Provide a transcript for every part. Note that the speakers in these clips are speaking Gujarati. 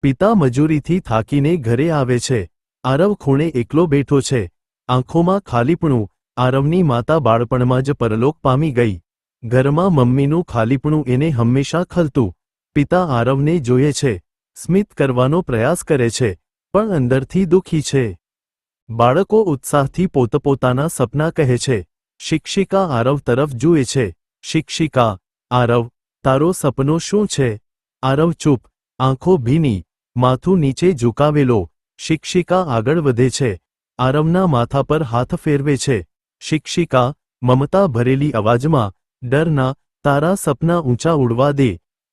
પિતા મજૂરીથી થાકીને ઘરે આવે છે। આરવ ખૂણે એકલો બેઠો છે, આંખોમાં ખાલીપણું। આરવની માતા બાળપણમાં જ પરલોક પામી ગઈ। ઘરમાં મમ્મીનું ખાલીપણું એને હંમેશા ખલતું। પિતા આરવને જોયે છે, સ્મિત કરવાનો પ્રયાસ કરે છે, પણ અંદરથી દુઃખી છે। બાળકો ઉત્સાહથી પોતપોતાના સપના કહે છે। શિક્ષિકા આરવ તરફ જુએ છે। શિક્ષિકા: આરવ, તારો સપનો શું છે? આરવ ચૂપ, આંખો ભીની, માથું નીચે ઝુકાવેલો। શિક્ષિકા આગળ વધે છે, આરવના માથા પર હાથ ફેરવે છે। શિક્ષિકા મમતા ભરેલી અવાજમાં: ડર ના, તારા સપના ઊંચા ઉડવા દે,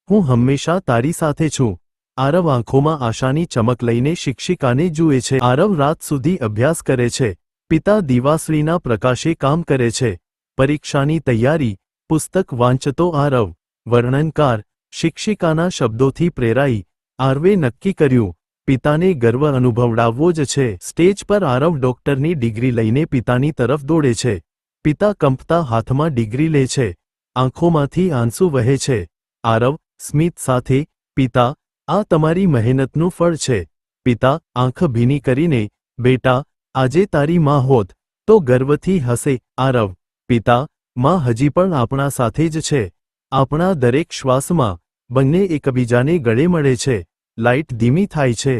હું હંમેશા તારી સાથે છું। આરવ આંખોમાં આશાની ચમક લઈને શિક્ષિકાને જુએ છે। આરવ રાત સુધી અભ્યાસ કરે છે, પિતા દિવાસળીના પ્રકાશે કામ કરે છે। પરીક્ષાની તૈયારી, પુસ્તક વાંચતો આરવ। વર્ણનકાર: શિક્ષિકાના શબ્દોથી પ્રેરાઈ, આરવે નક્કી કર્યું, પિતાને ગર્વ અનુભવડાવવો જ છે। સ્ટેજ પર આરવ ડોક્ટરની ડિગ્રી લઈને પિતાની તરફ દોડે છે। પિતા કંપતા હાથમાં ડિગ્રી લે છે, આંખોમાંથી આંસુ વહે છે। આરવ સ્મિત સાથે: પિતા, આ તમારી મહેનતનું ફળ છે। પિતા આંખ ભીની કરીને: બેટા, આજે તારી માં હોત તો ગર્વથી હસે। આરવ: પિતા, માં હજી પણ આપણા સાથે જ છે, આપણા દરેક શ્વાસમાં। બંને એકબીજાને ગળે મળે છે। લાઇટ ધીમી થાય છે।